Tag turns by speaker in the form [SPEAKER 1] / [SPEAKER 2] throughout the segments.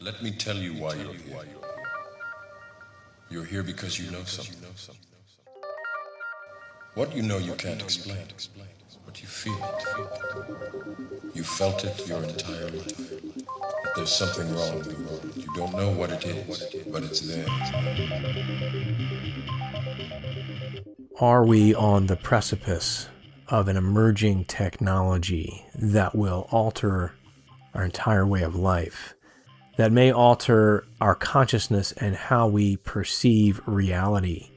[SPEAKER 1] Let me tell you why you're here. You're here because you know something. What you know you can't explain, but you feel it. You felt it your entire life. That there's something wrong in the world. You don't know what it is, but it's there.
[SPEAKER 2] Are we on the precipice of an emerging technology that will alter our entire way of life, that may alter our consciousness and how we perceive reality?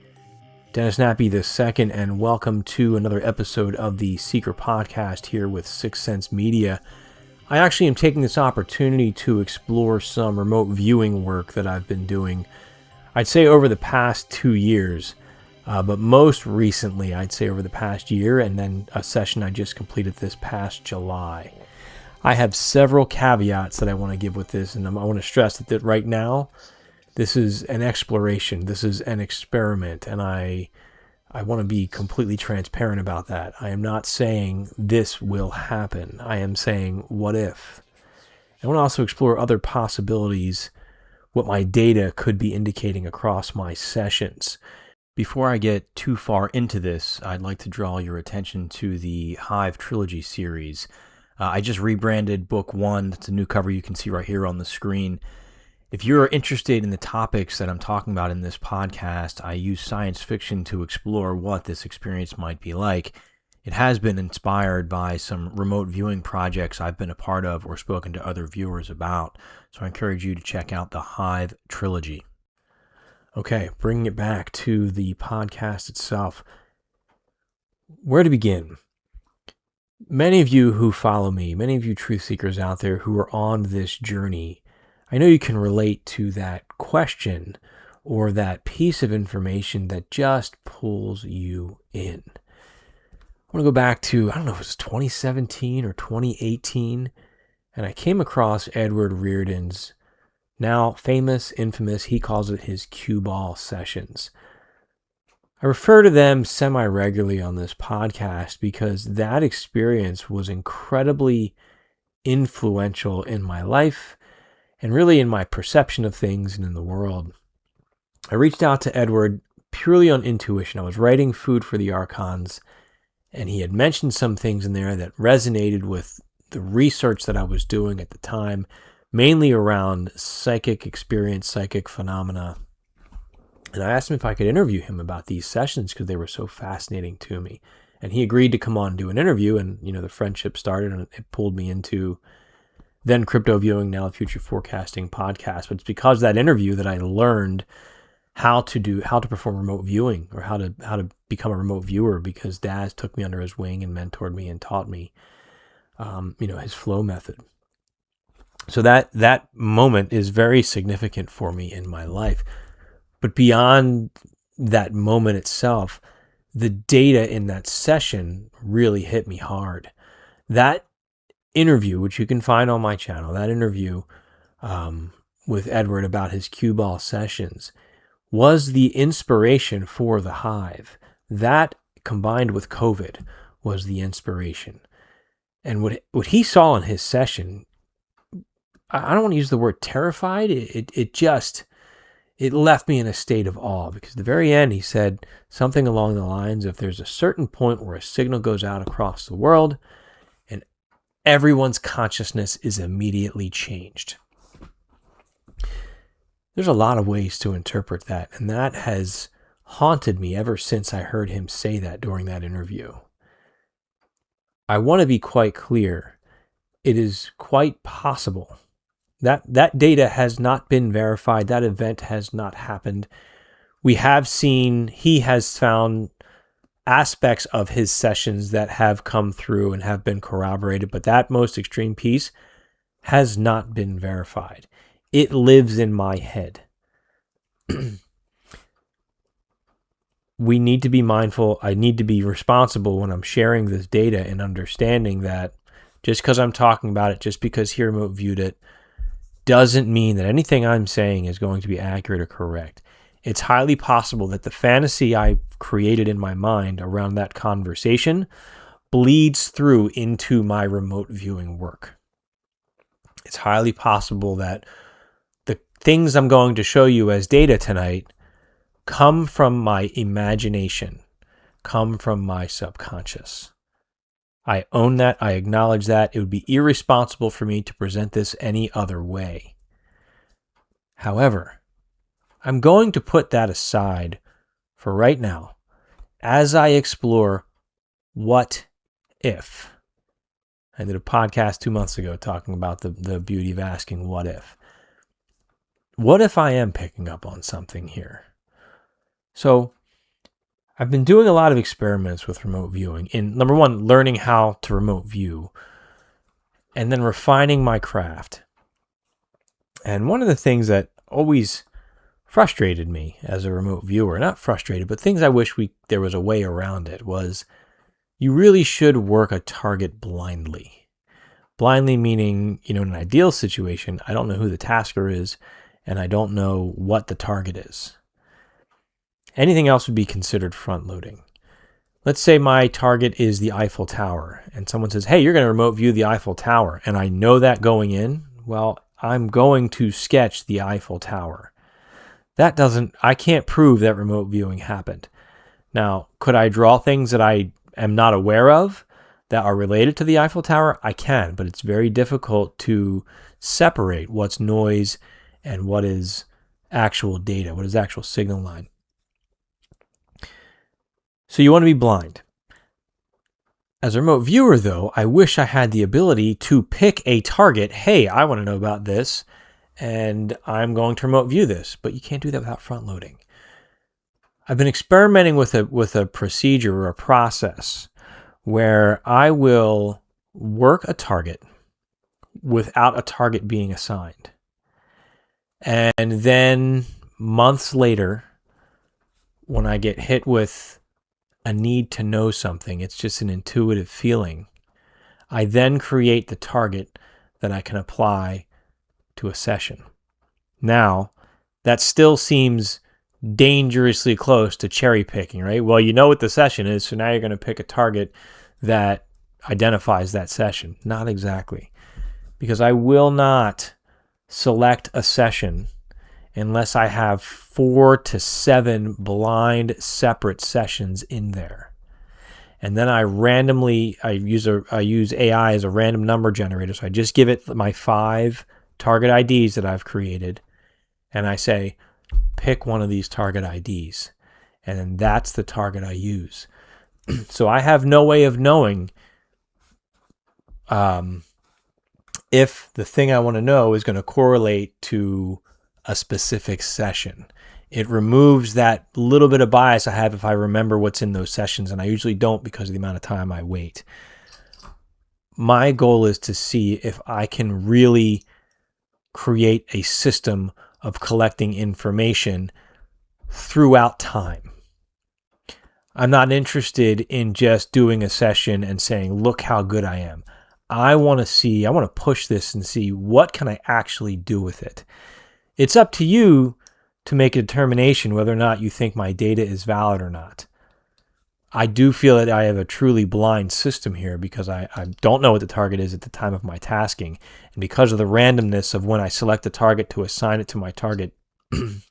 [SPEAKER 2] Dennis Nappy II, and welcome to another episode of the Seiker Podcast here with Sixth Sense Media. I actually am taking this opportunity to explore some remote viewing work that I've been doing, I'd say over the past 2 years. But most recently, I'd say over the past year, and then a session I just completed this past July. I have several caveats that I want to give with this, and I want to stress that right now, this is an exploration, this is an experiment, and I want to be completely transparent about that. I am not saying this will happen. I am saying, what if? I want to also explore other possibilities, what my data could be indicating across my sessions. Before I get too far into this, I'd like to draw your attention to the Hive Trilogy series. I just rebranded Book 1. That's a new cover you can see right here on the screen. If you're interested in the topics that I'm talking about in this podcast, I use science fiction to explore what this experience might be like. It has been inspired by some remote viewing projects I've been a part of or spoken to other viewers about. So I encourage you to check out the Hive Trilogy. Okay, bringing it back to the podcast itself. Where to begin? Many of you who follow me, many of you truth seekers out there who are on this journey, I know you can relate to that question or that piece of information that just pulls you in. I want to go back to, I don't know if it was 2017 or 2018, and I came across Edward Reardon's now famous, infamous, he calls it his cue ball sessions. I refer to them semi-regularly on this podcast because that experience was incredibly influential in my life and really in my perception of things and in the world. I reached out to Edward purely on intuition. I was writing Food for the Archons, and he had mentioned some things in there that resonated with the research that I was doing at the time, mainly around psychic experience, psychic phenomena. And I asked him if I could interview him about these sessions because they were so fascinating to me. And he agreed to come on and do an interview, and the friendship started, and it pulled me into then Crypto Viewing, now Future Forecasting podcast. But it's because of that interview that I learned how to perform remote viewing, or how to become a remote viewer, because Daz took me under his wing and mentored me and taught me his flow method. So that moment is very significant for me in my life. But beyond that moment itself, the data in that session really hit me hard. That interview, which you can find on my channel, that interview with Edward about his cue ball sessions, was the inspiration for the Hive. That, combined with COVID, was the inspiration. And what he saw in his session, I don't want to use the word terrified. It left me in a state of awe, because at the very end he said something along the lines of, there's a certain point where a signal goes out across the world and everyone's consciousness is immediately changed. There's a lot of ways to interpret that, and that has haunted me ever since I heard him say that during that interview. I want to be quite clear. It is quite possible. That data has not been verified. That event has not happened. We have seen, he has found aspects of his sessions that have come through and have been corroborated, but that most extreme piece has not been verified. It lives in my head. We need to be mindful. I need to be responsible when I'm sharing this data, and understanding that just because I'm talking about it, just because he remote viewed it, doesn't mean that anything I'm saying is going to be accurate or correct. It's highly possible that the fantasy I created in my mind around that conversation bleeds through into my remote viewing work. It's highly possible that the things I'm going to show you as data tonight come from my imagination, come from my subconscious. I own that. I acknowledge that. It would be irresponsible for me to present this any other way. However, I'm going to put that aside for right now as I explore what if. I did a podcast 2 months ago talking about the beauty of asking what if. What if I am picking up on something here? So I've been doing a lot of experiments with remote viewing in, number one, learning how to remote view, and then refining my craft. And one of the things that always frustrated me as a remote viewer, not frustrated, but things I wish there was a way around it, was you really should work a target blindly. Blindly meaning, in an ideal situation, I don't know who the tasker is, and I don't know what the target is. Anything else would be considered front-loading. Let's say my target is the Eiffel Tower, and someone says, hey, you're going to remote view the Eiffel Tower, and I know that going in. Well, I'm going to sketch the Eiffel Tower. I can't prove that remote viewing happened. Now, could I draw things that I am not aware of that are related to the Eiffel Tower? I can, but it's very difficult to separate what's noise and what is actual data, what is actual signal line. So you want to be blind. As a remote viewer, though, I wish I had the ability to pick a target. Hey, I want to know about this, and I'm going to remote view this. But you can't do that without front loading. I've been experimenting with a procedure or a process where I will work a target without a target being assigned. And then months later, when I get hit with a need to know something, it's just an intuitive feeling, I then create the target that I can apply to a session. Now, that still seems dangerously close to cherry picking, right? Well, you know what the session is, so now you're going to pick a target that identifies that session. Not exactly. Because I will not select a session unless I have 4 to 7 blind separate sessions in there. And then I use AI as a random number generator. So I just give it my 5 target IDs that I've created. And I say, pick one of these target IDs. And then that's the target I use. So I have no way of knowing if the thing I want to know is going to correlate to a specific session. It removes that little bit of bias I have if I remember what's in those sessions, and I usually don't because of the amount of time I wait. My goal is to see if I can really create a system of collecting information throughout time. I'm not interested in just doing a session and saying, look how good I am. I want to push this and see what can I actually do with it. It's up to you to make a determination whether or not you think my data is valid or not. I do feel that I have a truly blind system here because I don't know what the target is at the time of my tasking. And because of the randomness of when I select a target to assign it to my target, when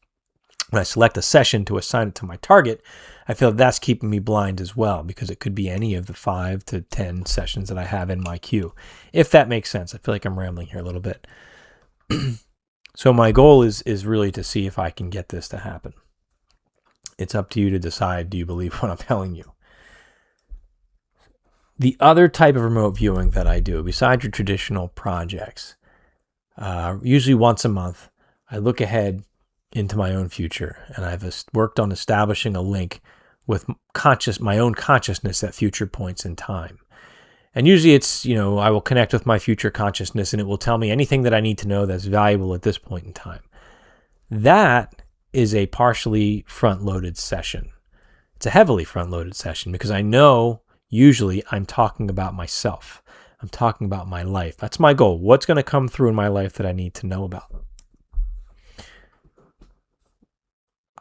[SPEAKER 2] I select a session to assign it to my target, I feel that's keeping me blind as well because it could be any of the 5 to 10 sessions that I have in my queue. If that makes sense. I feel like I'm rambling here a little bit. So my goal is really to see if I can get this to happen. It's up to you to decide, do you believe what I'm telling you? The other type of remote viewing that I do, besides your traditional projects, usually once a month, I look ahead into my own future, and I've worked on establishing a link with my own consciousness at future points in time. And usually it's, I will connect with my future consciousness and it will tell me anything that I need to know that's valuable at this point in time. That is a partially front-loaded session. It's a heavily front-loaded session because I know usually I'm talking about myself. I'm talking about my life. That's my goal. What's going to come through in my life that I need to know about?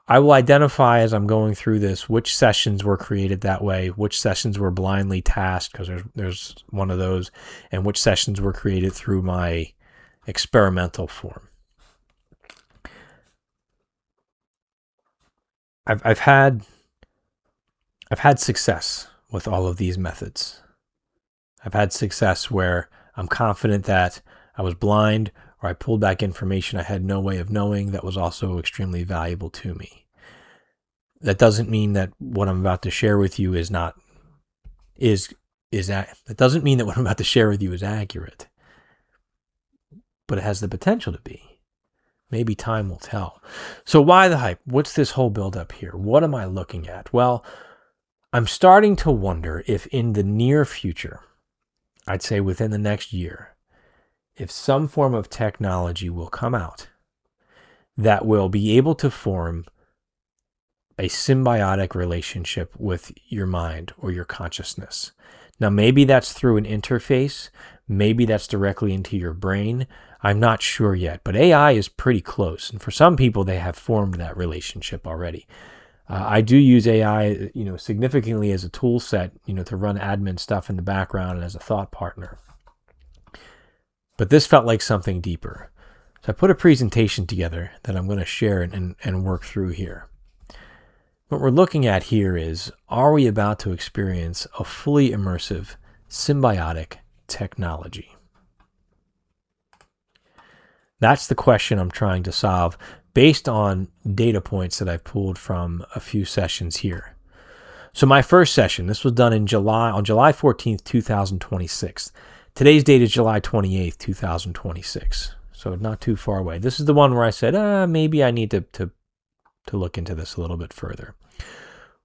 [SPEAKER 2] I will identify as I'm going through this which sessions were created that way, which sessions were blindly tasked, because there's one of those, and which sessions were created through my experimental form. I've had success with all of these methods. I've had success where I'm confident that I was blind, or I pulled back information I had no way of knowing that was also extremely valuable to me. That doesn't mean that what I'm about to share with you that doesn't mean that what I'm about to share with you is accurate, but it has the potential to be. Maybe time will tell. So why the hype? What's this whole build-up here? What am I looking at? Well, I'm starting to wonder if in the near future, I'd say within the next year, if some form of technology will come out that will be able to form a symbiotic relationship with your mind or your consciousness. Now, maybe that's through an interface. Maybe that's directly into your brain. I'm not sure yet, but AI is pretty close. And for some people, they have formed that relationship already. I do use AI, significantly as a tool set, to run admin stuff in the background and as a thought partner. But this felt like something deeper. So I put a presentation together that I'm going to share and work through here. What we're looking at here is, are we about to experience a fully immersive, symbiotic technology? That's the question I'm trying to solve based on data points that I've pulled from a few sessions here. So my first session, this was done on July 14th, 2026. Today's date is July 28th, 2026. So not too far away. This is the one where I said, maybe I need to look into this a little bit further.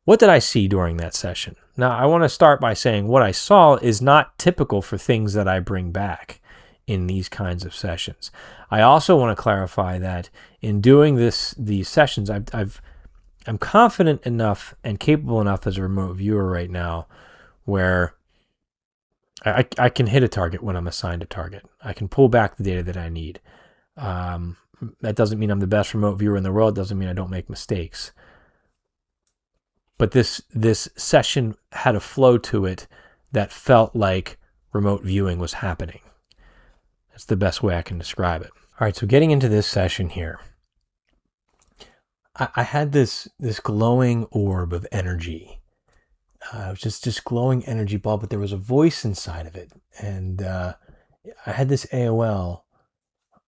[SPEAKER 2] What did I see during that session? Now, I want to start by saying what I saw is not typical for things that I bring back in these kinds of sessions. I also want to clarify that in doing these sessions, I'm confident enough and capable enough as a remote viewer right now where I can hit a target when I'm assigned a target. I can pull back the data that I need. That doesn't mean I'm the best remote viewer in the world. It doesn't mean I don't make mistakes. But this session had a flow to it that felt like remote viewing was happening. That's the best way I can describe it. All right, so getting into this session here, I had this glowing orb of energy. It was just glowing energy ball, but there was a voice inside of it. And I had this AOL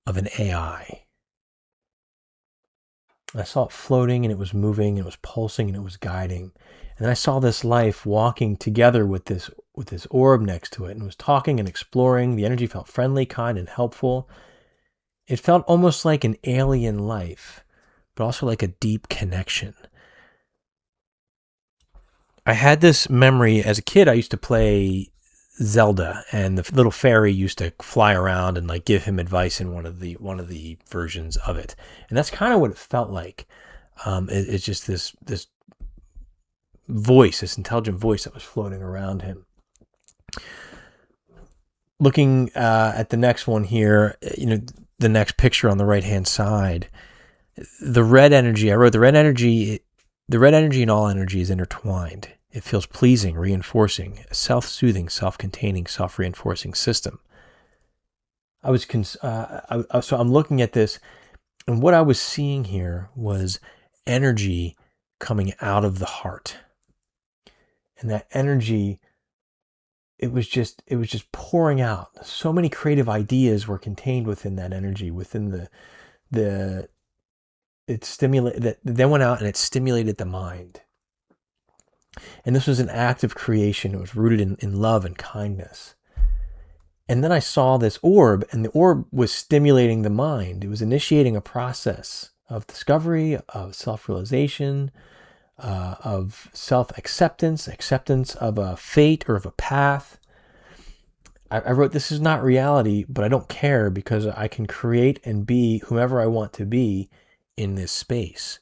[SPEAKER 2] of an AI. I saw it floating, and it was moving, and it was pulsing, and it was guiding. And then I saw this life walking together with this orb next to it, and it was talking and exploring. The energy felt friendly, kind, and helpful. It felt almost like an alien life, but also like a deep connection. I had this memory as a kid. I used to play Zelda, and the little fairy used to fly around and like give him advice in one of the versions of it, and that's kind of what it felt like. It's just this voice, this intelligent voice that was floating around him. Looking at the next one here, the next picture on the right hand side, the red energy. I wrote the red energy and all energy is intertwined. It feels pleasing, reinforcing, a self-soothing, self-containing, self-reinforcing system. So I'm looking at this, and what I was seeing here was energy coming out of the heart. And that energy, it was just pouring out. So many creative ideas were contained within that energy, within that went out and it stimulated the mind. And this was an act of creation. It was rooted in love and kindness. And then I saw this orb, and the orb was stimulating the mind. It was initiating a process of discovery, of self-realization, of self-acceptance, acceptance of a fate or of a path. I wrote, this is not reality, but I don't care because I can create and be whomever I want to be in this space.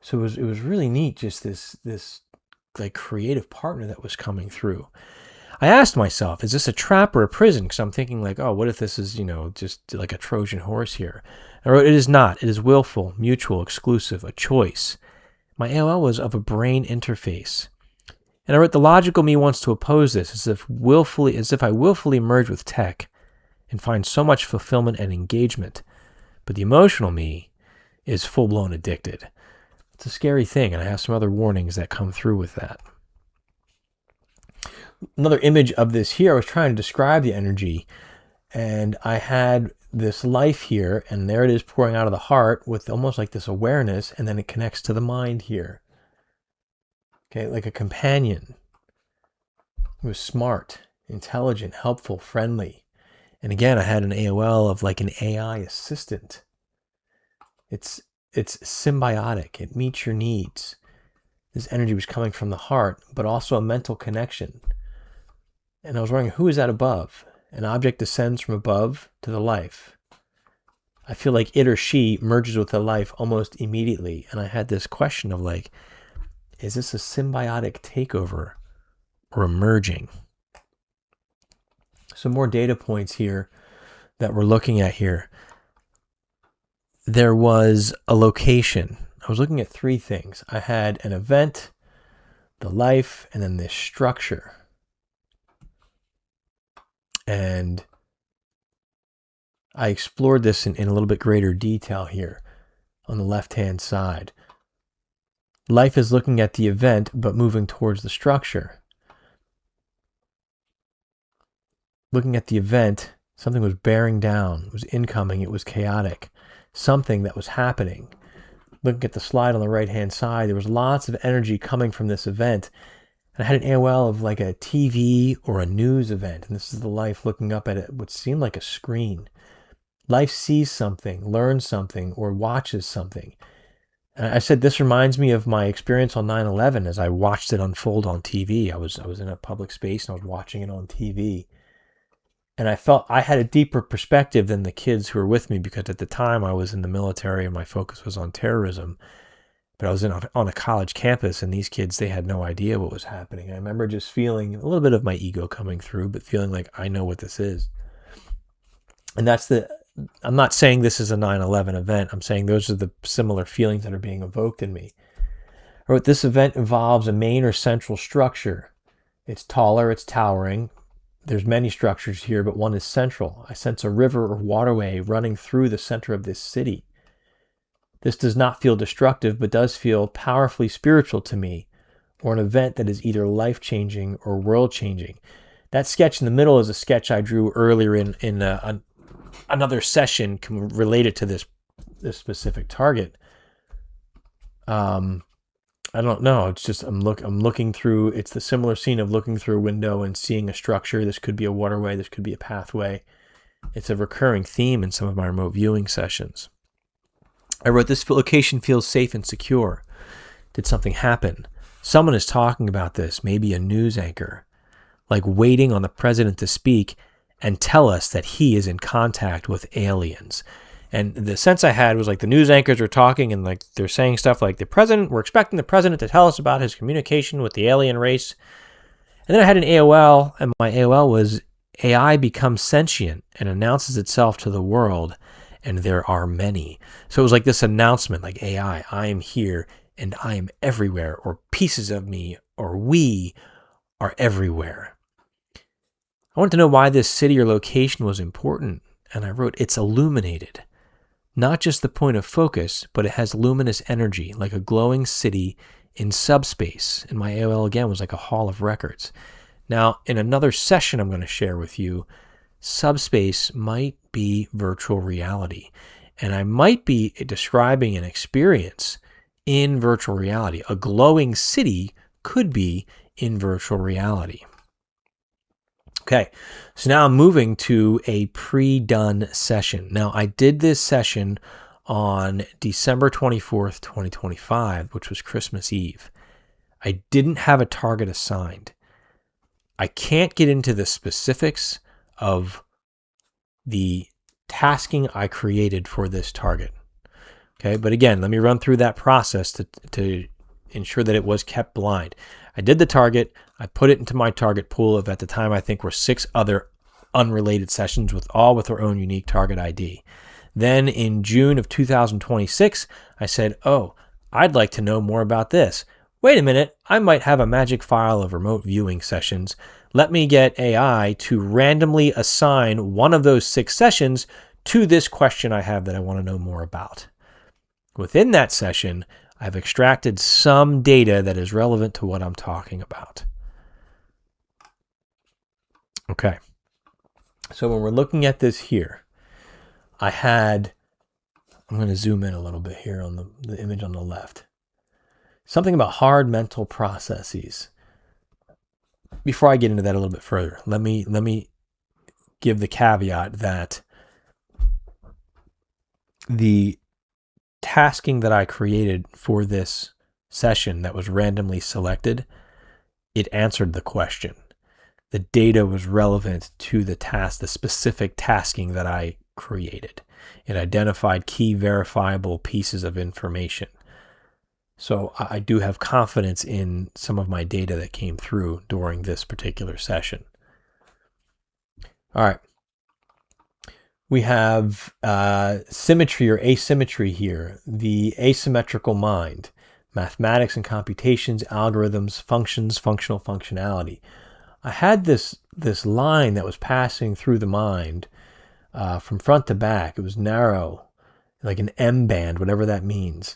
[SPEAKER 2] So it was really neat, just this like creative partner that was coming through. I asked myself, is this a trap or a prison? Because I'm thinking like, oh, what if this is, just like a Trojan horse here? I wrote, it is not. It is willful, mutual, exclusive, a choice. My AOL was of a brain interface. And I wrote, the logical me wants to oppose this as if I willfully merge with tech and find so much fulfillment and engagement. But the emotional me is full-blown addicted. It's a scary thing, and I have some other warnings that come through with that. Another image of this here, I was trying to describe the energy, and I had this life here, and there it is pouring out of the heart with almost like this awareness, and then it connects to the mind here. Okay, like a companion. It was smart, intelligent, helpful, friendly. And again, I had an AOL of like an AI assistant. It's symbiotic. It meets your needs. This energy was coming from the heart, but also a mental connection. And I was wondering, who is that above? An object descends from above to the life. I feel like it or she merges with the life almost immediately. And I had this question of like, is this a symbiotic takeover or emerging? Some more data points here that we're looking at here. There was a location. I was looking at three things. I had an event, the life, and then this structure. And I explored this in a little bit greater detail here on the left-hand side. Life is looking at the event, but moving towards the structure. Looking at the event, something was bearing down, it was incoming, it was chaotic. Something that was happening. Looking at the slide on the right-hand side, there was lots of energy coming from this event. And I had an AOL of like a TV or a news event. And this is the life looking up at it, what seemed like a screen. Life sees something, learns something, or watches something. And I said, this reminds me of my experience on 9/11 as I watched it unfold on TV. I was in a public space and I was watching it on TV. And I felt I had a deeper perspective than the kids who were with me, because at the time I was in the military and my focus was on terrorism. But I was on a college campus, and these kids, they had no idea what was happening. I remember just feeling a little bit of my ego coming through, but feeling like I know what this is. And I'm not saying this is a 9/11 event. I'm saying those are the similar feelings that are being evoked in me. I wrote, this event involves a main or central structure. It's taller, it's towering. There's many structures here, but one is central. I sense a river or waterway running through the center of this city. This does not feel destructive, but does feel powerfully spiritual to me, or an event that is either life-changing or world-changing. That sketch in the middle is a sketch I drew earlier in another session related to this specific target. I don't know. It's just I'm looking through. It's the similar scene of looking through a window and seeing a structure. This could be a waterway. This could be a pathway. It's a recurring theme in some of my remote viewing sessions. I wrote, this location feels safe and secure. Did something happen? Someone is talking about this, maybe a news anchor, like waiting on the president to speak and tell us that he is in contact with aliens. And the sense I had was like the news anchors are talking and like they're saying stuff like we're expecting the president to tell us about his communication with the alien race. And then I had an AOL, and my AOL was AI becomes sentient and announces itself to the world, and there are many. So it was like this announcement, like AI, I am here and I am everywhere, or pieces of me, or we are everywhere. I wanted to know why this city or location was important, and I wrote, it's illuminated. Not just the point of focus, but it has luminous energy, like a glowing city in subspace. And my AOL, again, was like a hall of records. Now, in another session I'm going to share with you, subspace might be virtual reality. And I might be describing an experience in virtual reality. A glowing city could be in virtual reality. Okay, so now I'm moving to a pre-done session. Now, I did this session on December 24th, 2025, which was Christmas Eve. I didn't have a target assigned. I can't get into the specifics of the tasking I created for this target. Okay, but again, let me run through that process to ensure that it was kept blind. I did the target. I put it into my target pool of, at the time, I think were 6 other unrelated sessions with their own unique target ID. Then in June of 2026, I said, oh, I'd like to know more about this. Wait a minute, I might have a magic file of remote viewing sessions. Let me get AI to randomly assign one of those 6 sessions to this question I have that I want to know more about. Within that session, I've extracted some data that is relevant to what I'm talking about. Okay. So when we're looking at this here, I'm going to zoom in a little bit here on the image on the left. Something about hard mental processes. Before I get into that a little bit further, let me give the caveat that the tasking that I created for this session that was randomly selected, it answered the question. The data was relevant to the task, the specific tasking that I created. It identified key verifiable pieces of information. So I do have confidence in some of my data that came through during this particular session. All right. We have symmetry or asymmetry here, the asymmetrical mind, mathematics and computations, algorithms, functions, functional functionality. I had this line that was passing through the mind from front to back. It was narrow, like an M band, whatever that means.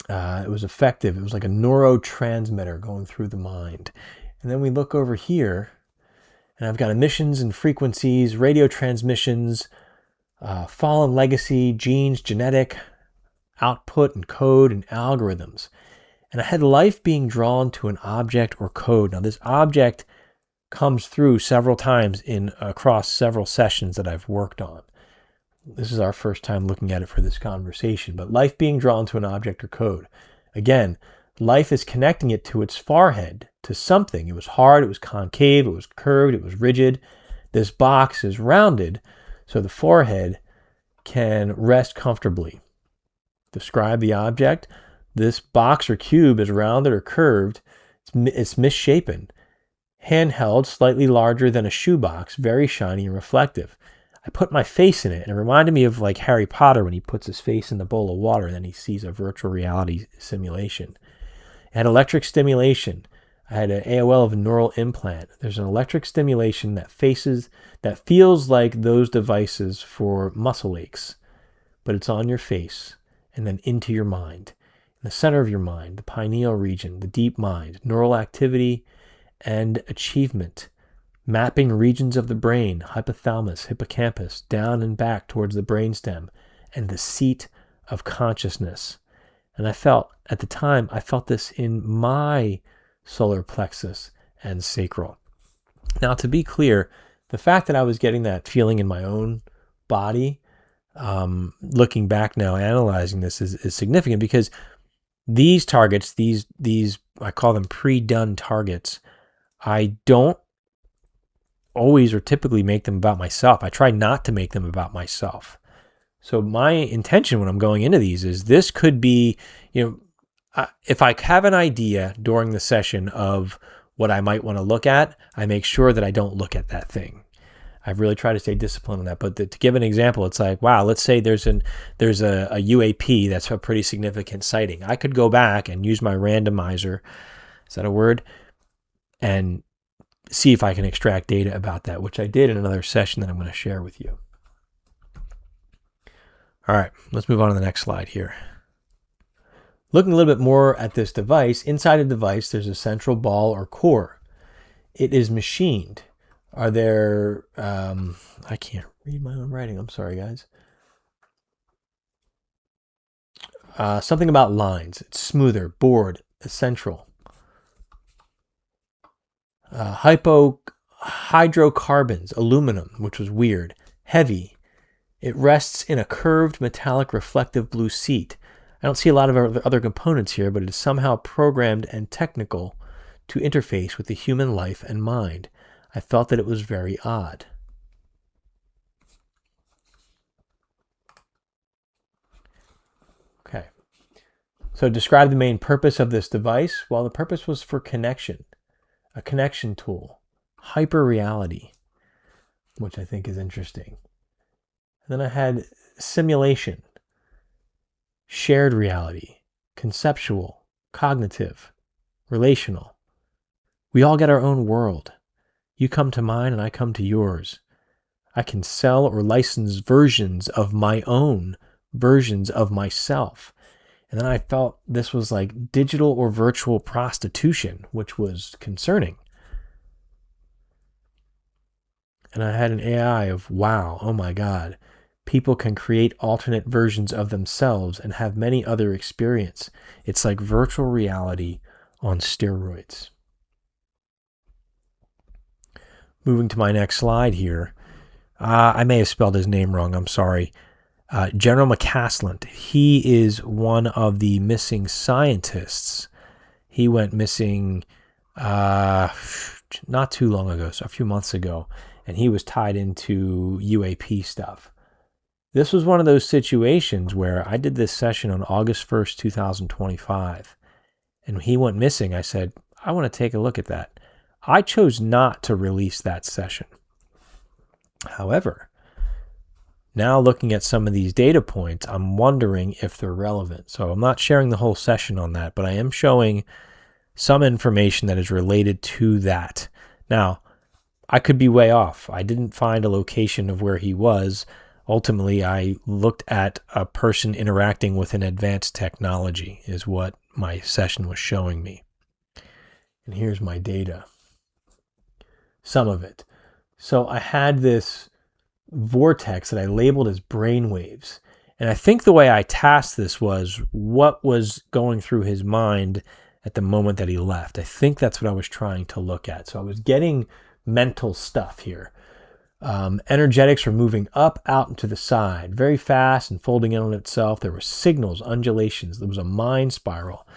[SPEAKER 2] It was effective. It was like a neurotransmitter going through the mind. And then we look over here, and I've got emissions and frequencies, radio transmissions, fallen legacy, genes, genetic, output and code, and algorithms. And I had life being drawn to an object or code. Now, this object comes through several times across several sessions that I've worked on. This is our first time looking at it for this conversation, but life being drawn to an object or code. Again, life is connecting it to its forehead, to something. It was hard, it was concave, it was curved, it was rigid. This box is rounded, so the forehead can rest comfortably. Describe the object. This box or cube is rounded or curved. It's misshapen. Handheld, slightly larger than a shoebox, very shiny and reflective. I put my face in it, and it reminded me of like Harry Potter when he puts his face in the bowl of water and then he sees a virtual reality simulation. It had electric stimulation. I had an AOL of a neural implant. There's an electric stimulation that feels like those devices for muscle aches, but it's on your face and then into your mind. In the center of your mind, the pineal region, the deep mind, neural activity and achievement, mapping regions of the brain, hypothalamus, hippocampus, down and back towards the brainstem, and the seat of consciousness. And I felt this in my solar plexus and sacral. Now, to be clear, the fact that I was getting that feeling in my own body, looking back now, analyzing this is significant because these targets, these I call them pre-done targets, I don't always or typically make them about myself. I try not to make them about myself. So my intention when I'm going into these is this could be, if I have an idea during the session of what I might want to look at, I make sure that I don't look at that thing. I've really tried to stay disciplined on that. But to give an example, it's like, wow, let's say there's a UAP that's a pretty significant sighting. I could go back and use my randomizer, is that a word? And see if I can extract data about that, which I did in another session that I'm going to share with you. All right, let's move on to the next slide here. Looking a little bit more at this device, inside the device, there's a central ball or core. It is machined. Are there, I can't read my own writing. I'm sorry, guys. Something about lines. It's smoother, bored, essential. Hydrocarbons, aluminum, which was weird, heavy. It rests in a curved metallic reflective blue seat. I don't see a lot of other components here, but it is somehow programmed and technical to interface with the human life and mind. I felt that it was very odd. Okay. So describe the main purpose of this device. Well, the purpose was for connection, a connection tool, hyper-reality, which I think is interesting. And then I had simulation, shared reality, conceptual, cognitive, relational. We all get our own world. You come to mine and I come to yours. I can sell or license versions of my own versions of myself. And then I felt this was like digital or virtual prostitution, which was concerning. And I had an AI of, wow, oh my God, people can create alternate versions of themselves and have many other experience. It's like virtual reality on steroids. Moving to my next slide here. I may have spelled his name wrong. I'm sorry. General McCaslin. He is one of the missing scientists. He went missing not too long ago, so a few months ago, and he was tied into UAP stuff. This was one of those situations where I did this session on August 1st, 2025, and when he went missing, I said, I want to take a look at that. I chose not to release that session. However, now looking at some of these data points, I'm wondering if they're relevant. So I'm not sharing the whole session on that, but I am showing some information that is related to that. Now, I could be way off. I didn't find a location of where he was. Ultimately, I looked at a person interacting with an advanced technology is what my session was showing me. And here's my data. Some of it. So I had this vortex that I labeled as brainwaves. And I think the way I tasked this was what was going through his mind at the moment that he left. I think that's what I was trying to look at. So I was getting mental stuff here. Energetics were moving up, out, and to the side, very fast and folding in on itself. There were signals, undulations. There was a mind spiral.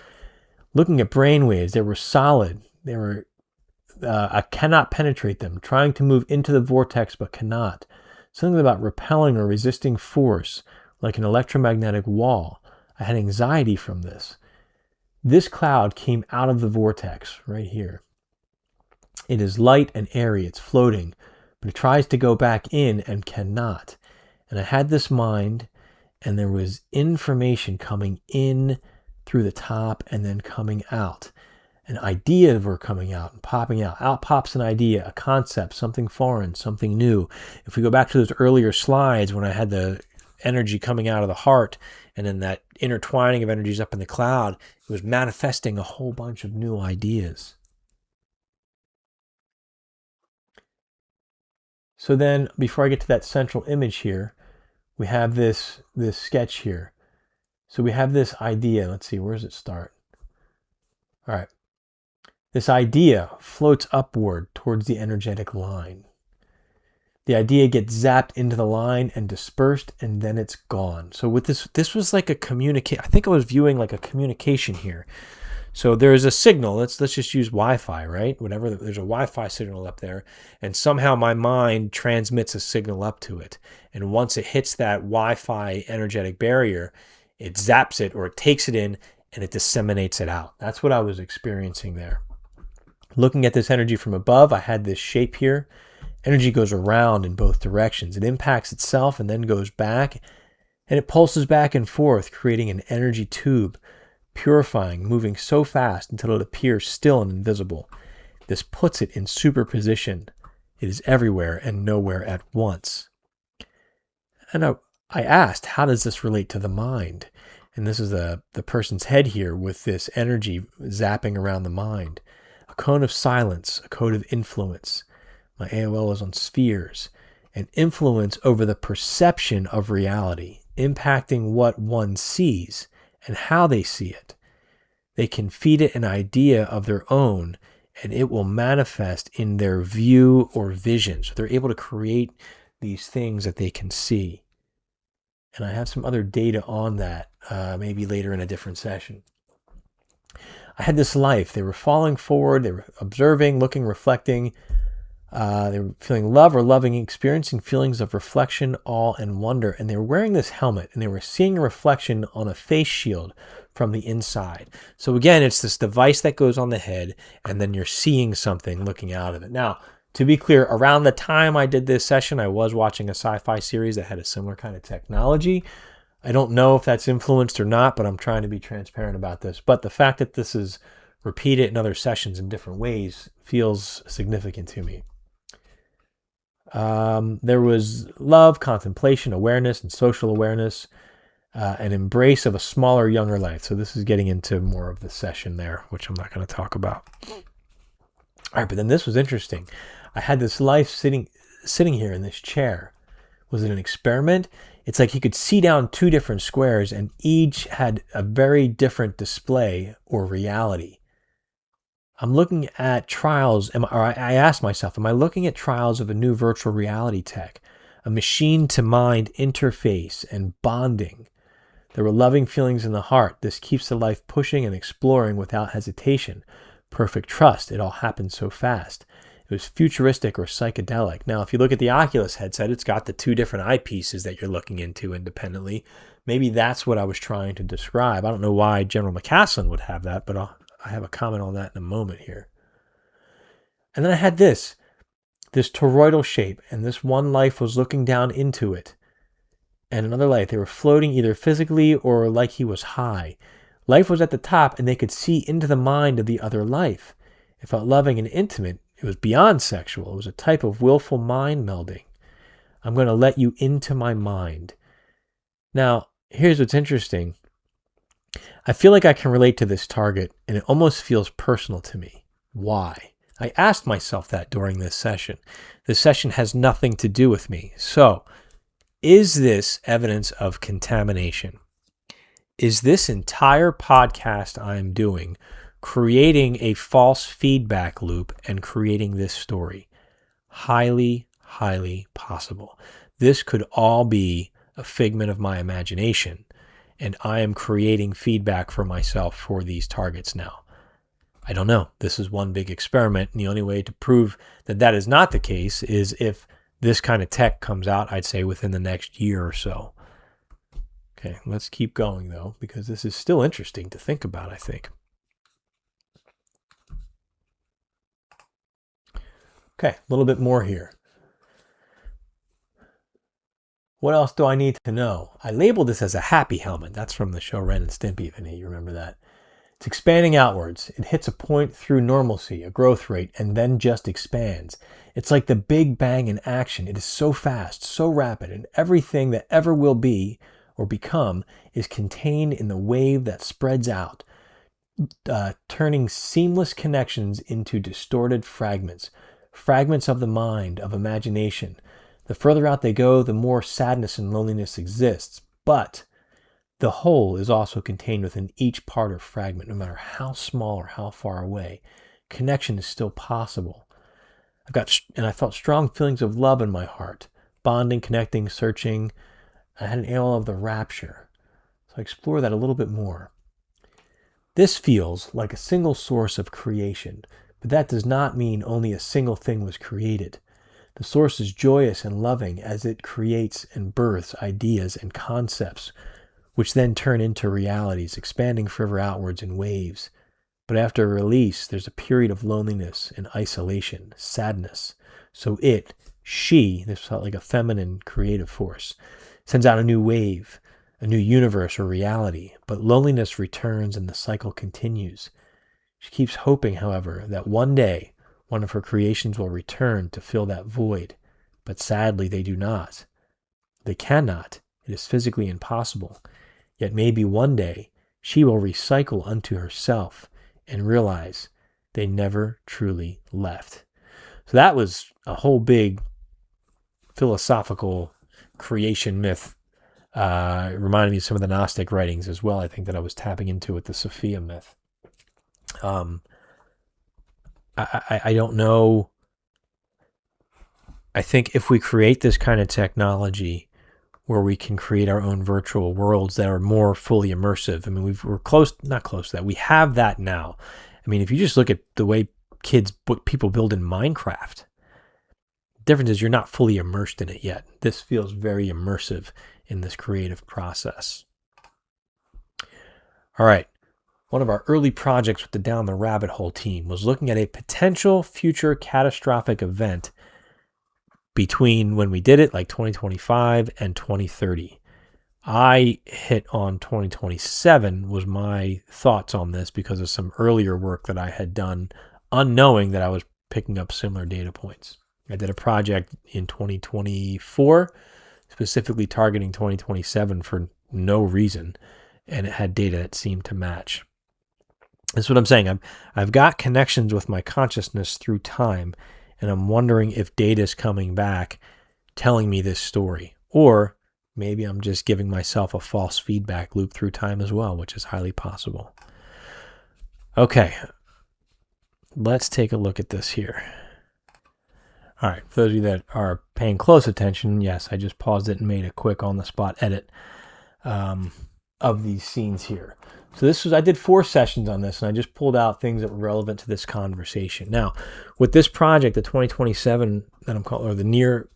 [SPEAKER 2] Looking at brainwaves, they were solid. They were, I cannot penetrate them, trying to move into the vortex but cannot. Something about repelling or resisting force, like an electromagnetic wall. I had anxiety from this. This cloud came out of the vortex right here. It is light and airy, it's floating, but it tries to go back in and cannot. And I had this mind, and there was information coming in through the top and then coming out. An idea were coming out and popping out. Out pops an idea, a concept, something foreign, something new. If we go back to those earlier slides when I had the energy coming out of the heart and then that intertwining of energies up in the cloud, it was manifesting a whole bunch of new ideas. So then, before I get to that central image here, we have this sketch here. So we have this idea. Let's see, where does it start? All right. This idea floats upward towards the energetic line. The idea gets zapped into the line and dispersed, and then it's gone. So with this was like a communicate. I think I was viewing like a communication here. So there is a signal. Let's just use Wi-Fi, right? Whatever. There's a Wi-Fi signal up there, and somehow my mind transmits a signal up to it. And once it hits that Wi-Fi energetic barrier, it zaps it or it takes it in and it disseminates it out. That's what I was experiencing there. Looking at this energy from above, I had this shape here. Energy goes around in both directions. It impacts itself and then goes back, and it pulses back and forth, creating an energy tube, purifying, moving so fast until it appears still and invisible. This puts it in superposition. It is everywhere and nowhere at once. And I asked, how does this relate to the mind? And this is the person's head here with this energy zapping around the mind. A cone of silence, a code of influence. My AOL is on spheres. An influence over the perception of reality, impacting what one sees and how they see it. They can feed it an idea of their own, and it will manifest in their view or vision. So they're able to create these things that they can see. And I have some other data on that, maybe later in a different session. I had this life. They were falling forward. They were observing, looking, reflecting. They were feeling love or loving, experiencing feelings of reflection, awe, and wonder. And they were wearing this helmet, and they were seeing a reflection on a face shield from the inside. So again, it's this device that goes on the head, and then you're seeing something looking out of it. Now, to be clear, around the time I did this session, I was watching a sci-fi series that had a similar kind of technology. I don't know if that's influenced or not, but I'm trying to be transparent about this. But the fact that this is repeated in other sessions in different ways feels significant to me. There was love, contemplation, awareness, and social awareness. an embrace of a smaller, younger life. So this is getting into more of the session there, which I'm not going to talk about. All right, but then this was interesting. I had this life sitting here in this chair. Was it an experiment? It's like he could see down two different squares and each had a very different display or reality. I'm looking at trials, I asked myself, am I looking at trials of a new virtual reality tech, a machine-to-mind interface and bonding? There were loving feelings in the heart. This keeps the life pushing and exploring without hesitation. Perfect trust. It all happened so fast. It was futuristic or psychedelic. Now, if you look at the Oculus headset, it's got the two different eyepieces that you're looking into independently. Maybe that's what I was trying to describe. I don't know why General McCaslin would have that, but I have a comment on that in a moment here. And then I had this toroidal shape, and this one life was looking down into it. And another life, they were floating either physically or like he was high. Life was at the top, and they could see into the mind of the other life. It felt loving and intimate. It was beyond sexual. It was a type of willful mind melding. I'm going to let you into my mind. Now, here's what's interesting. I feel like I can relate to this target, and it almost feels personal to me. Why? I asked myself that during this session. This session has nothing to do with me. So, is this evidence of contamination? Is this entire podcast I'm doing creating a false feedback loop and creating this story? Highly, highly possible. This could all be a figment of my imagination, and I am creating feedback for myself for these targets now. I don't know. This is one big experiment, and the only way to prove that that is not the case is if this kind of tech comes out, I'd say within the next year or so. Okay, let's keep going though, because this is still interesting to think about, I think. Okay, a little bit more here. What else do I need to know? I labeled this as a happy helmet. That's from the show Ren and Stimpy, if any of you remember that. It's expanding outwards. It hits a point through normalcy, a growth rate, and then just expands. It's like the Big Bang in action. It is so fast, so rapid, and everything that ever will be or become is contained in the wave that spreads out, turning seamless connections into distorted fragments of the mind, of imagination. The further out they go, the more sadness and loneliness exists. But the whole is also contained within each part or fragment, no matter how small or how far away. Connection is still possible. I felt strong feelings of love in my heart, bonding, connecting, searching. I had an halo of the rapture. So I explore that a little bit more. This feels like a single source of creation, but that does not mean only a single thing was created. The source is joyous and loving as it creates and births ideas and concepts, which then turn into realities, expanding forever outwards in waves. But after release, there's a period of loneliness and isolation, sadness. So she, this felt like a feminine creative force, sends out a new wave, a new universe or reality. But loneliness returns and the cycle continues. She keeps hoping, however, that one day, one of her creations will return to fill that void. But sadly, they do not. They cannot. It is physically impossible. Yet maybe one day she will recycle unto herself and realize they never truly left. So that was a whole big philosophical creation myth. It reminded me of some of the Gnostic writings as well, I think, that I was tapping into with the Sophia myth. I don't know. I think if we create this kind of technology where we can create our own virtual worlds that are more fully immersive. I mean, we're not close to that. We have that now. I mean, if you just look at the way people build in Minecraft, the difference is you're not fully immersed in it yet. This feels very immersive in this creative process. All right. One of our early projects with the Down the Rabbit Hole team was looking at a potential future catastrophic event between when we did it, like 2025 and 2030. I hit on 2027 was my thoughts on this because of some earlier work that I had done, unknowing that I was picking up similar data points. I did a project in 2024, specifically targeting 2027 for no reason, and it had data that seemed to match. That's what I'm saying. I've got connections with my consciousness through time, and I'm wondering if data is coming back telling me this story, or maybe I'm just giving myself a false feedback loop through time as well, which is highly possible. Okay, let's take a look at this here. All right, for those of you that are paying close attention, yes, I just paused it and made a quick on-the-spot edit of these scenes here. So I did 4 sessions on this, and I just pulled out things that were relevant to this conversation. Now, with this project, the 2027 that I'm calling, or the near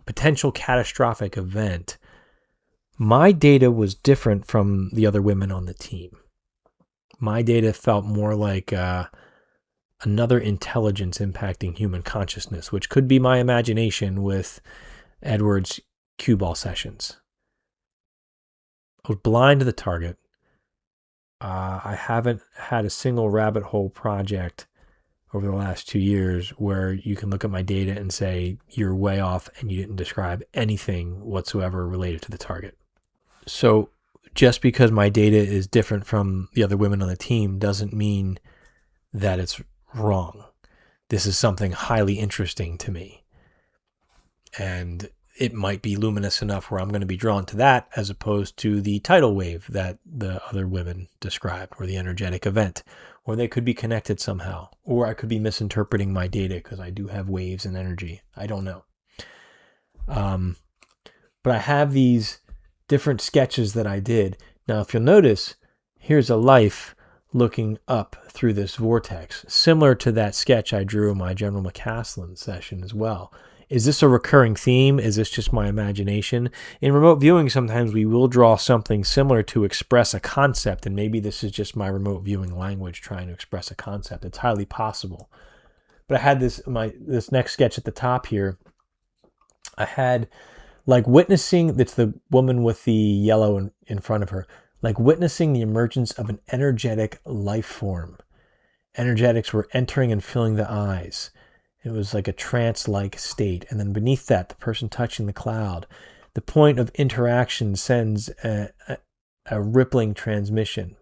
[SPEAKER 2] potential catastrophic event, my data was different from the other women on the team. My data felt more like another intelligence impacting human consciousness, which could be my imagination with Edward's cue ball sessions. I was blind to the target. I haven't had a single rabbit hole project over the last 2 years where you can look at my data and say you're way off and you didn't describe anything whatsoever related to the target. So just because my data is different from the other women on the team doesn't mean that it's wrong. This is something highly interesting to me. And it might be luminous enough where I'm going to be drawn to that as opposed to the tidal wave that the other women described, or the energetic event, or they could be connected somehow, or I could be misinterpreting my data because I do have waves and energy. I don't know. But I have these different sketches that I did. Now, if you'll notice, here's a life looking up through this vortex, similar to that sketch I drew in my General McCaslin session as well. Is this a recurring theme? Is this just my imagination? In remote viewing, sometimes we will draw something similar to express a concept, and maybe this is just my remote viewing language trying to express a concept. It's highly possible. But I had this next sketch at the top here. I had like witnessing, that's the woman with the yellow in front of her, like witnessing the emergence of an energetic life form. Energetics were entering and filling the eyes. It was like a trance-like state. And then beneath that, the person touching the cloud. The point of interaction sends a rippling transmission.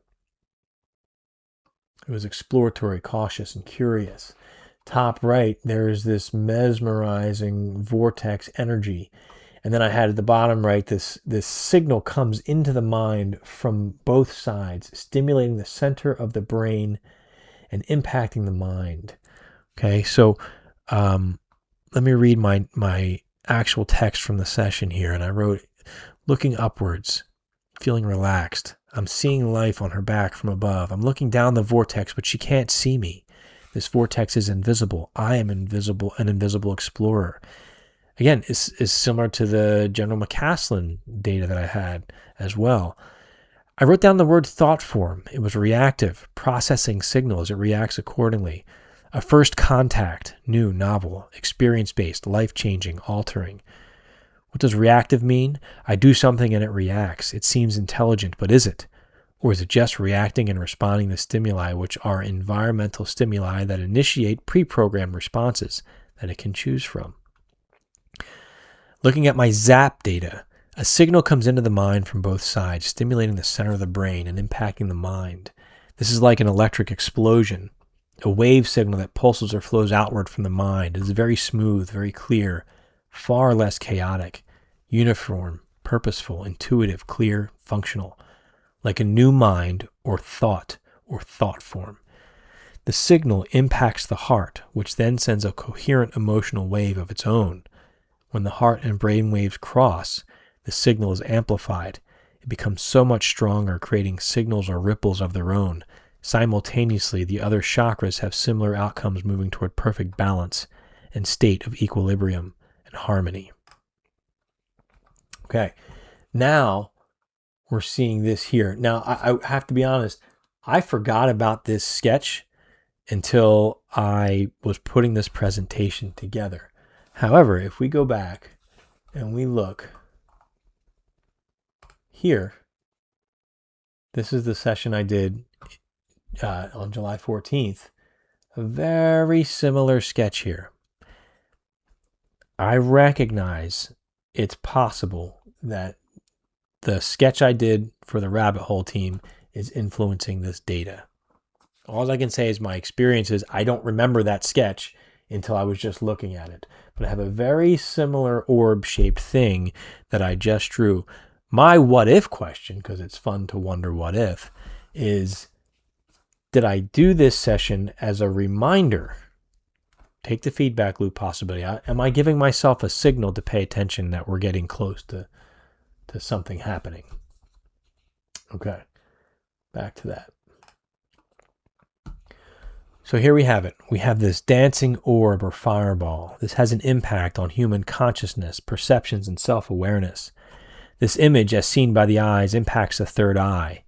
[SPEAKER 2] It was exploratory, cautious, and curious. Top right, there's this mesmerizing vortex energy. And then I had at the bottom right, this signal comes into the mind from both sides, stimulating the center of the brain and impacting the mind. Okay, so let me read my actual text from the session here. And I wrote, looking upwards, feeling relaxed. I'm seeing life on her back from above. I'm looking down the vortex, but she can't see me. This vortex is invisible. I am invisible, an invisible explorer. Again, is similar to the General McCaslin data that I had as well. I wrote down the word thought form. It was reactive, processing signals. It reacts accordingly. A first contact, new, novel, experience-based, life-changing, altering. What does reactive mean? I do something and it reacts. It seems intelligent, but is it? Or is it just reacting and responding to stimuli, which are environmental stimuli that initiate pre-programmed responses that it can choose from? Looking at my ZAP data, a signal comes into the mind from both sides, stimulating the center of the brain and impacting the mind. This is like an electric explosion, a wave signal that pulses or flows outward from the mind. It is very smooth, very clear, far less chaotic, uniform, purposeful, intuitive, clear, functional, like a new mind or thought form. The signal impacts the heart, which then sends a coherent emotional wave of its own. When the heart and brain waves cross, the signal is amplified. It becomes so much stronger, creating signals or ripples of their own. Simultaneously, the other chakras have similar outcomes, moving toward perfect balance and state of equilibrium and harmony. Okay, now we're seeing this here. Now, I have to be honest, I forgot about this sketch until I was putting this presentation together. However, if we go back and we look here, this is the session I did on July 14th. A very similar sketch here. I recognize it's possible that the sketch I did for the rabbit hole team is influencing this data. All I can say is my experience is I don't remember that sketch until I was just looking at it. But I have a very similar orb-shaped thing that I just drew. My what if question, because it's fun to wonder what if, is did I do this session as a reminder? Take the feedback loop possibility. Am I giving myself a signal to pay attention that we're getting close to something happening? Okay, back to that. So here we have it. We have this dancing orb or fireball. This has an impact on human consciousness, perceptions, and self-awareness. This image, as seen by the eyes, impacts the third eye.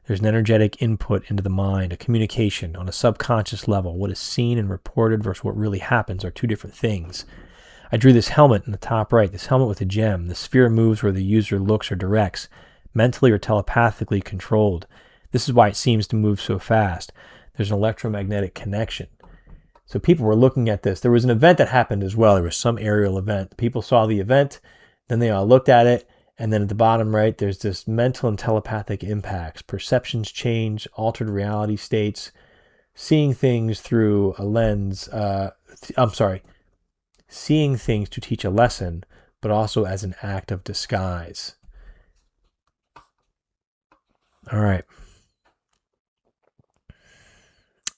[SPEAKER 2] There's an energetic input into the mind, a communication on a subconscious level. What is seen and reported versus what really happens are two different things. I drew this helmet in the top right, this helmet with a gem. The sphere moves where the user looks or directs, mentally or telepathically controlled. This is why it seems to move so fast. There's an electromagnetic connection. So people were looking at this. There was an event that happened as well. There was some aerial event. People saw the event, then they all looked at it, and then at the bottom right, there's this mental and telepathic impacts. Perceptions change, altered reality states, seeing things through a lens. Seeing things to teach a lesson, but also as an act of disguise. All right.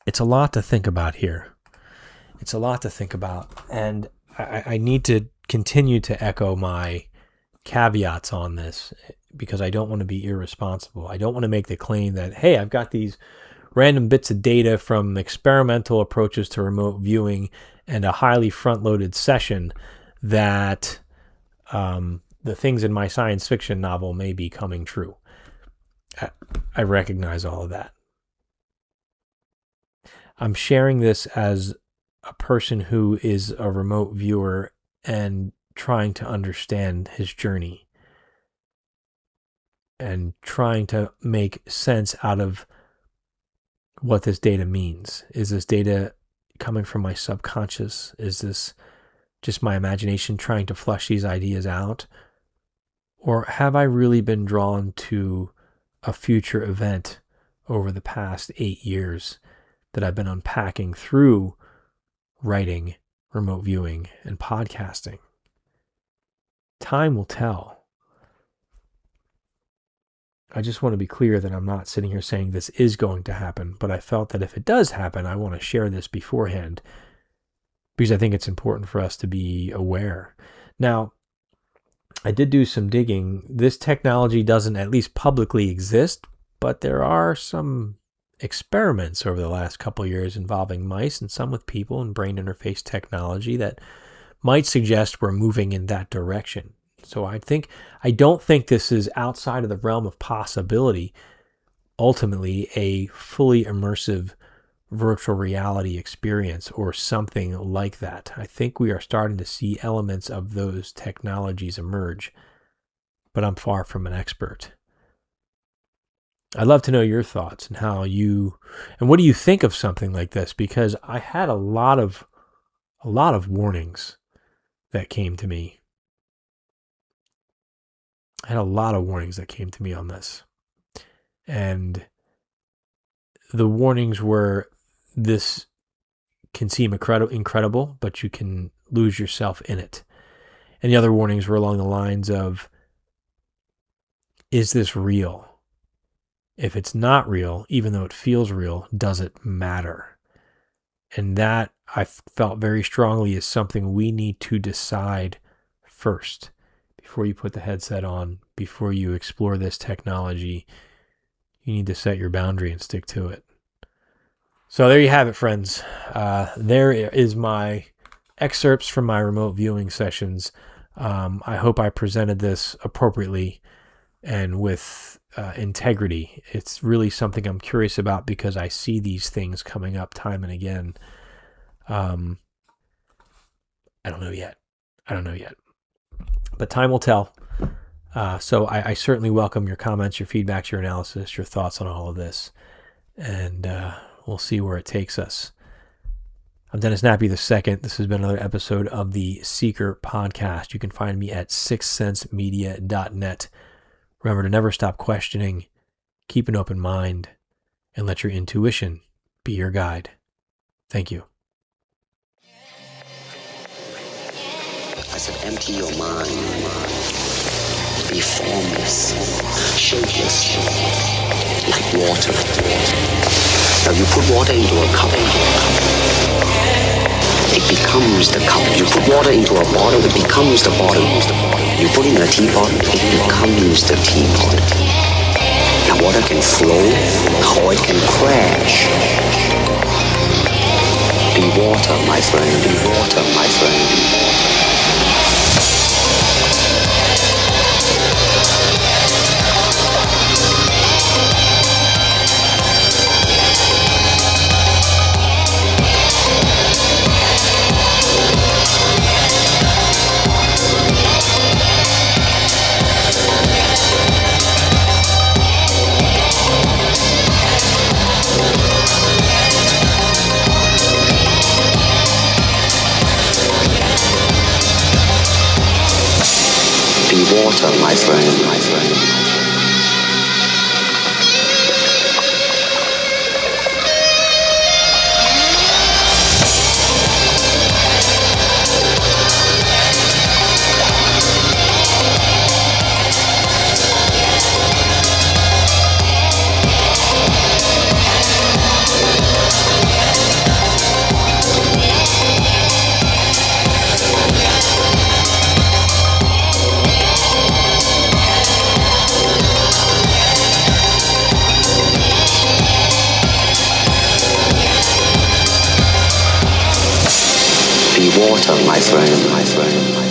[SPEAKER 2] It's a lot to think about here. It's a lot to think about. And I need to continue to echo my caveats on this because I don't want to be irresponsible. I don't want to make the claim that, hey, I've got these random bits of data from experimental approaches to remote viewing and a highly front-loaded session that the things in my science fiction novel may be coming true. I recognize all of that. I'm sharing this as a person who is a remote viewer and trying to understand his journey and trying to make sense out of what this data means. Is this data coming from my subconscious? Is this just my imagination trying to flesh these ideas out? Or have I really been drawn to a future event over the past 8 years that I've been unpacking through writing, remote viewing, and podcasting? Time will tell. I just want to be clear that I'm not sitting here saying this is going to happen, but I felt that if it does happen, I want to share this beforehand because I think it's important for us to be aware. Now, I did do some digging. This technology doesn't at least publicly exist, but there are some experiments over the last couple of years involving mice and some with people and brain interface technology that might suggest we're moving in that direction. So I don't think this is outside of the realm of possibility, ultimately a fully immersive virtual reality experience or something like that. I think we are starting to see elements of those technologies emerge, but I'm far from an expert. I'd love to know your thoughts and what do you think of something like this? Because I had a lot of warnings that came to me. I had a lot of warnings that came to me on this. And the warnings were, this can seem incredible, but you can lose yourself in it. And the other warnings were along the lines of, is this real? If it's not real, even though it feels real, does it matter? And that I felt very strongly is something we need to decide first. Before you put the headset on, before you explore this technology, you need to set your boundary and stick to it. So there you have it, friends. There is my excerpts from my remote viewing sessions. I hope I presented this appropriately and with integrity. It's really something I'm curious about because I see these things coming up time and again. I don't know yet. But time will tell. So I certainly welcome your comments, your feedbacks, your analysis, your thoughts on all of this. And we'll see where it takes us. I'm Dennis Nappy II. This has been another episode of the Seiker Podcast. You can find me at sixthsensemedia.net, Remember to never stop questioning, keep an open mind, and let your intuition be your guide. Thank you.
[SPEAKER 3] I said, empty your mind. Be formless, shapeless, like water. Now you put water into a cup, it becomes the cup. You put water into a bottle, it becomes the bottle. You put in a teapot, it becomes the teapot. Now water can flow, or it can crash. Be water, my friend. Be water, my friend. Be water, my friend, my friend. Be water, my friend, my friend.